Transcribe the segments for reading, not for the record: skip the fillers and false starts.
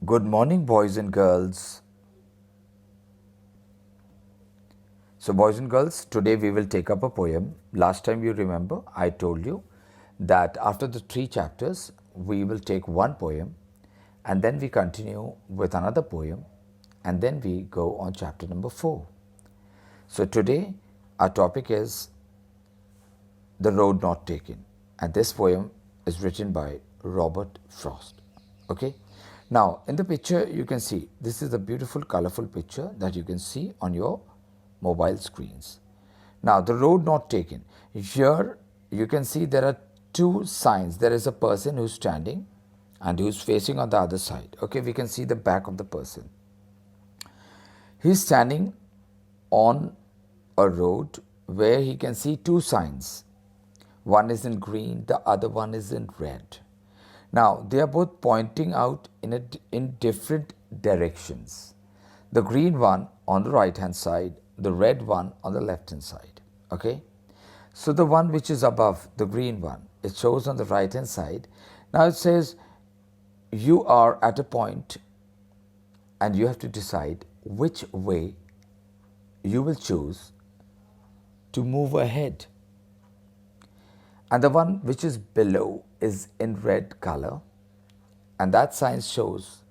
Good morning, boys and girls. So, boys and girls, today we will take up a poem. Last time you remember, I told you that after the 3 chapters, we will take one poem and then we continue with another poem and then we go on chapter number 4. So, today our topic is The Road Not Taken, and this poem is written by Robert Frost. Okay. Now, in the picture, you can see this is a beautiful, colorful picture that you can see on your mobile screens. Now, the road not taken. Here, you can see there are 2 signs. There is a person who's standing and who's facing on the other side. Okay, we can see the back of the person. He's standing on a road where he can see 2 signs. One is in green, the other one is in red. Now, they are both pointing out in different directions. The green one on the right hand side, the red one on the left hand side. Okay. So, the one which is above, the green one, it shows on the right hand side. Now, it says you are at a point and you have to decide which way you will choose to move ahead. And the one which is below is in red color, and that sign shows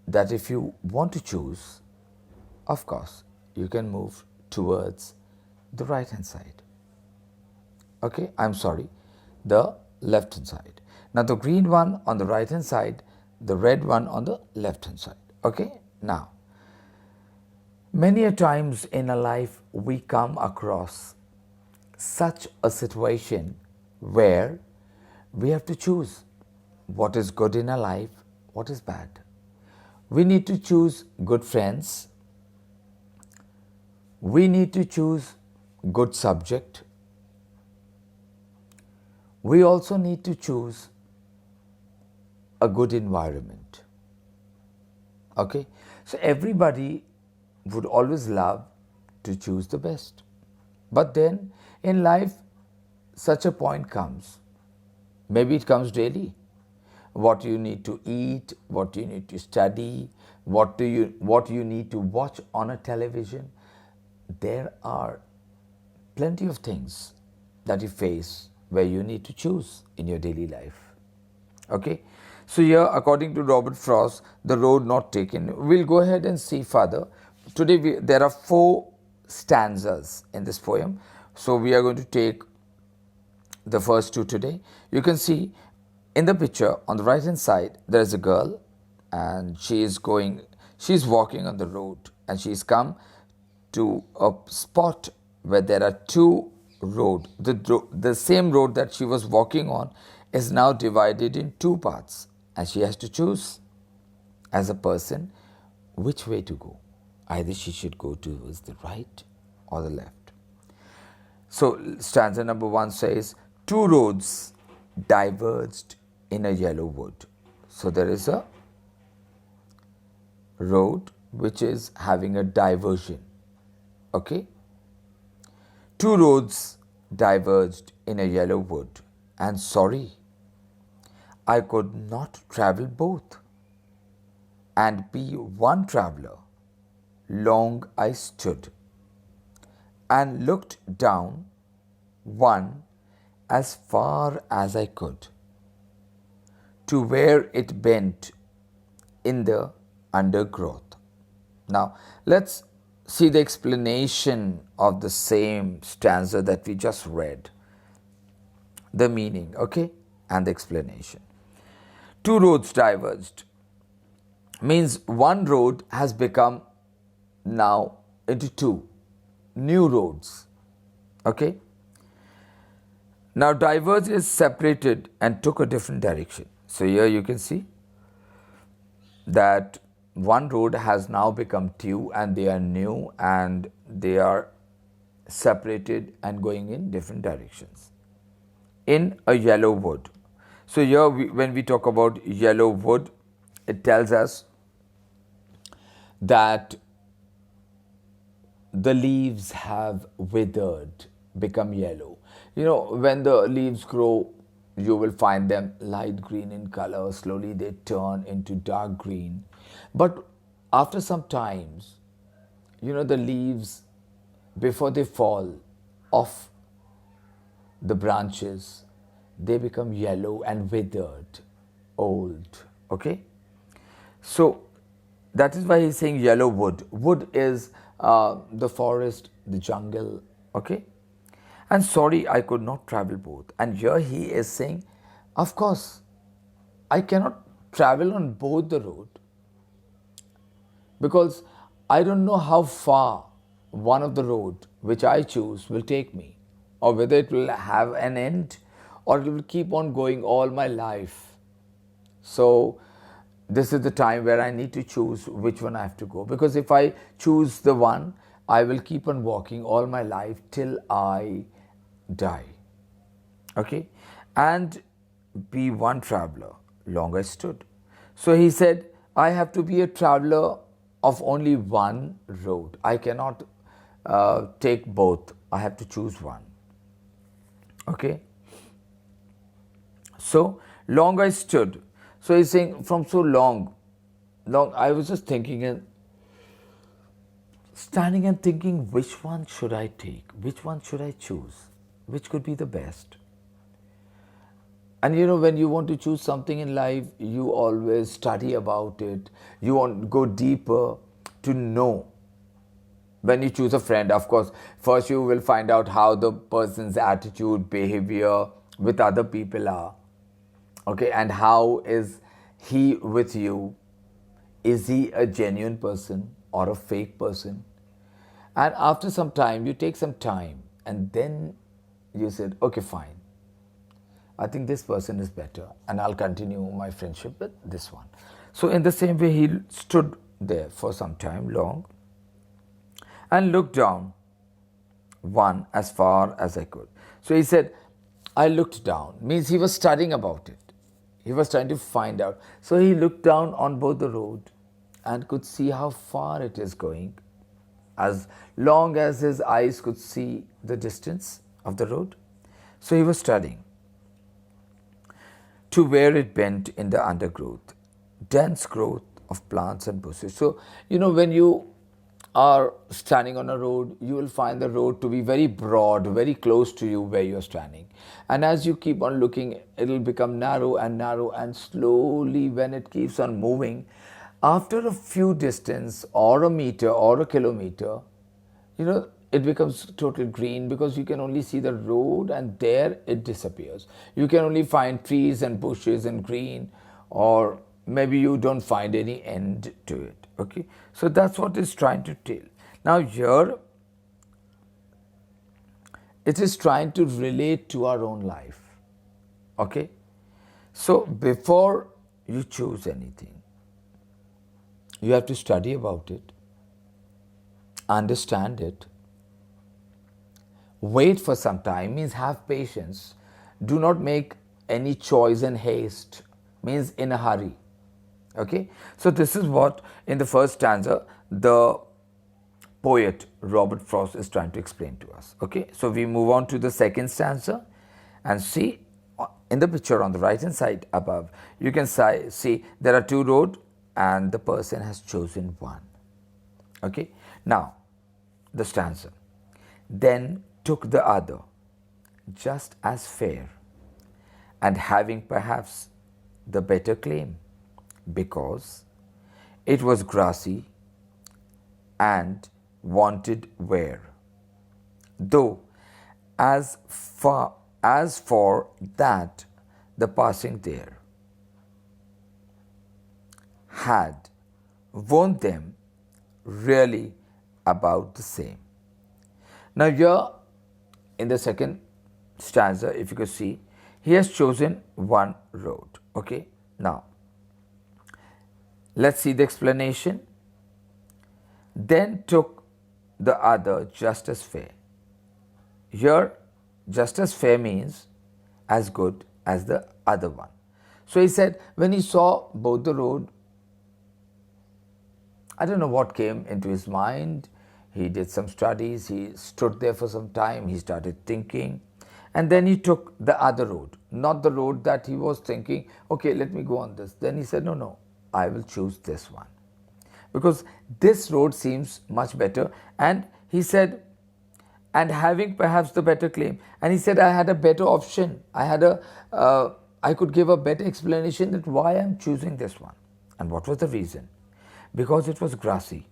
that if you want to choose, of course, you can move towards the right hand side. Okay, I'm sorry, the left hand side. Now, the green one on the right hand side, the red one on the left hand side. Okay, now, many a times in a life we come across such a situation where we have to choose what is good in our life, what is bad. We need to choose good friends. We need to choose good subject. We also need to choose a good environment. Okay, so everybody would always love to choose the best. But then in life, such a point comes. Maybe it comes daily. What you need to eat, what you need to study, what you need to watch on a television. There are plenty of things that you face where you need to choose in your daily life. Okay. So here, according to Robert Frost, the road not taken. We'll go ahead and see further. Today there are 4 stanzas in this poem. So we are going to take the first 2 today. You can see in the picture on the right hand side, there is a girl and she's walking on the road and she's come to a spot where there are 2 roads. The same road that she was walking on is now divided in 2 parts and she has to choose as a person which way to go. Either she should go towards the right or the left. So, stanza number 1 says, 2 roads diverged in a yellow wood. So, there is a road which is having a diversion. Okay. 2 roads diverged in a yellow wood, and sorry, I could not travel both and be one traveler. Long I stood and looked down one as far as I could to where it bent in the undergrowth. Now, let's see the explanation of the same stanza that we just read. The meaning, okay, and the explanation. 2 roads diverged means one road has become now into 2 new roads. Okay. Now, diverge is separated and took a different direction. So, here you can see that one road has now become 2 and they are new and they are separated and going in different directions in a yellow wood. So, here when we talk about yellow wood, it tells us that the leaves have withered, become yellow. You know, when the leaves grow you will find them light green in color. Slowly they turn into dark green. But after some times, the leaves, before they fall off the branches, they become yellow and withered, old. Okay? So that is why he's saying yellow wood. Wood is the forest, the jungle. Okay? And sorry, I could not travel both. And here he is saying, of course, I cannot travel on both the road because I don't know how far one of the road which I choose will take me, or whether it will have an end or it will keep on going all my life. So this is the time where I need to choose which one I have to go, because if I choose the one, I will keep on walking all my life till I die. Okay? And be one traveler. Long I stood. So he said, I have to be a traveler of only one road. I cannot take both. I have to choose one. Okay? So long I stood. So he's saying, from so long, I was just thinking and standing and thinking, which one should I take? Which one should I choose? Which could be the best? And when you want to choose something in life, you always study about it. You want to go deeper to know. When you choose a friend, of course, first you will find out how the person's attitude, behavior with other people are. Okay, and how is he with you? Is he a genuine person or a fake person? And after some time, you take some time and then you said, okay, fine. I think this person is better and I'll continue my friendship with this one. So in the same way, he stood there for some time long and looked down one as far as I could. So he said, I looked down, means he was studying about it. He was trying to find out. So he looked down on both the road and could see how far it is going, as long as his eyes could see the distance of the road. So he was studying to where it bent in the undergrowth, dense growth of plants and bushes. So, when you are standing on a road, you will find the road to be very broad, very close to you where you're standing. And as you keep on looking, it will become narrow, and slowly when it keeps on moving, after a few distance or a meter or a kilometer, it becomes total green, because you can only see the road and there it disappears. You can only find trees and bushes and green, or maybe you don't find any end to it. Okay, so that's what it's trying to tell. Now here it is trying to relate to our own life. Okay, so before you choose anything, you have to study about it, understand it, wait for some time, means have patience. Do not make any choice in haste, means in a hurry. Okay, so this is what in the first stanza the poet Robert Frost is trying to explain to us. Okay, so we move on to the second stanza and see in the picture on the right hand side above, you can see there are two roads and the person has chosen one. Okay, now the stanza. Then took the other, just as fair, and having perhaps the better claim, because it was grassy and wanted wear. Though as for that the passing there had worn them really about the same. Now here in the second stanza, if you could see, he has chosen one road. Okay, now let's see the explanation. Then took the other just as fair. Here just as fair means as good as the other one. So he said when he saw both the road, I don't know what came into his mind. He did some studies, he stood there for some time, he started thinking, And then he took the other road, not the road that he was thinking, okay, let me go on this. Then he said, no, no, I will choose this one, because this road seems much better. And he said, and having perhaps the better claim. And he said, I had a better option. I could give a better explanation that why I'm choosing this one. And what was the reason? Because it was grassy,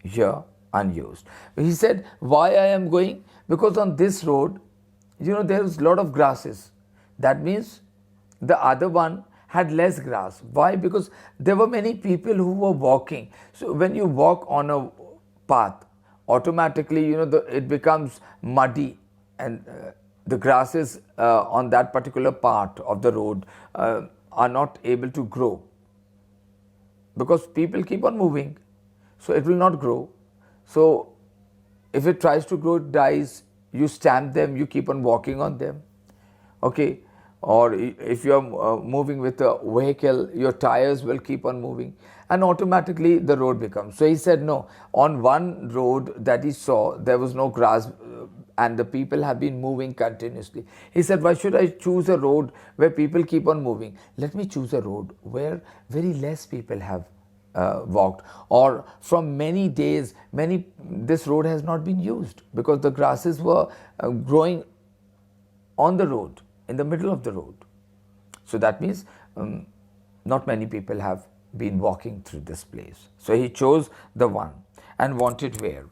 here unused. He said, why I am going? Because on this road, there is a lot of grasses. That means the other one had less grass. Why? Because there were many people who were walking. So when you walk on a path, automatically, it becomes muddy, and the grasses on that particular part of the road are not able to grow, because people keep on moving, so it will not grow. So if it tries to grow, it dies. You stamp them, you keep on walking on them, okay? Or if you are moving with a vehicle, your tires will keep on moving, and automatically the road becomes. So he said, no, on one road that he saw, there was no grass, and the people have been moving continuously. He said, why should I choose a road where people keep on moving? Let me choose a road where very less people have walked, or from many days, this road has not been used, because the grasses were growing on the road, in the middle of the road. So that means not many people have been walking through this place. So he chose the one and wanted where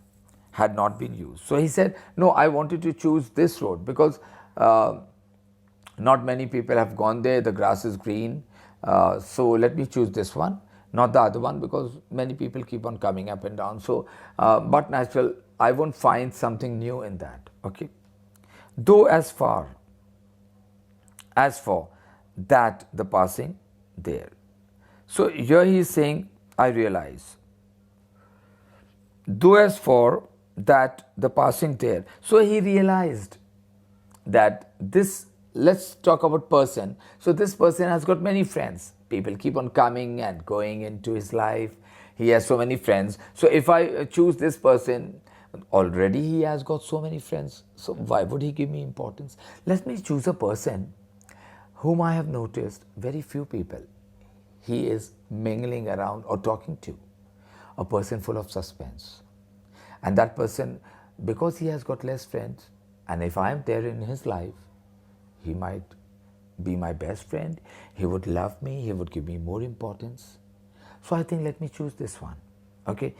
had not been used. So he said, no, I wanted to choose this road because not many people have gone there, the grass is green, so let me choose this one, not the other one, because many people keep on coming up and down. So, but natural, I won't find something new in that, okay? Though as for that the passing there. So here he is saying, I realize. Though as for that the passing there. So he realized that this, let's talk about person. So this person has got many friends. People keep on coming and going into his life. He has so many friends. So if I choose this person, already he has got so many friends. So why would he give me importance? Let me choose a person whom I have noticed very few people he is mingling around or talking to. A person full of suspense. And that person, because he has got less friends, and if I am there in his life, he might be my best friend, he would love me, he would give me more importance. So I think let me choose this one, okay?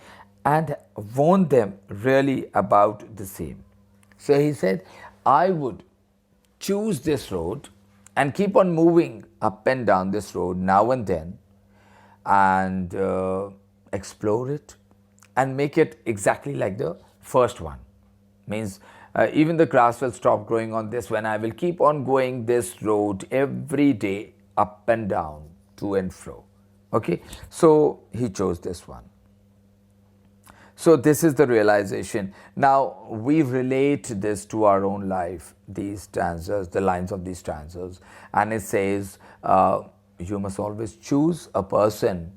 And warn them really about the same. So he said, I would choose this road and keep on moving up and down this road now and then, and explore it and make it exactly like the first one. Means even the grass will stop growing on this when I will keep on going this road every day up and down, to and fro. Okay, so he chose this one. So this is the realization. Now we relate this to our own life, these stanzas, the lines of these stanzas, and it says, you must always choose a person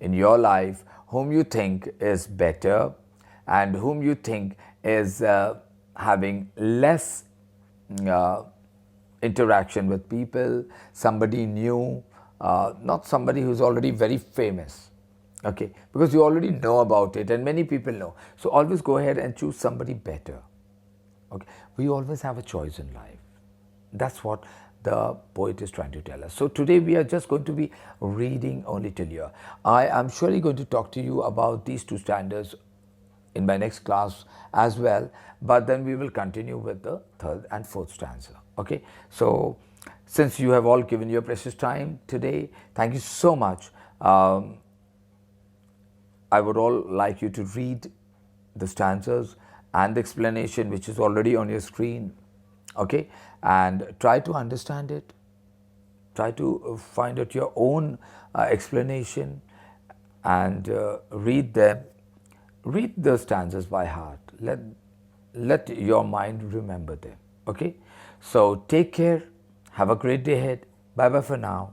in your life whom you think is better and whom you think is having less interaction with people, somebody new, not somebody who's already very famous, okay, because you already know about it and many people know. So always go ahead and choose somebody better, okay. We always have a choice in life. That's what the poet is trying to tell us. So today we are just going to be reading only till here. I am surely going to talk to you about these two stanzas in my next class as well, but then we will continue with the third and fourth stanza, okay. So since you have all given your precious time today, thank you so much. I would all like you to read the stanzas and the explanation which is already on your screen, okay, and try to understand it, try to find out your own explanation, and read them. Read the stanzas by heart. Let your mind remember them, okay. So take care, have a great day ahead. Bye bye for now.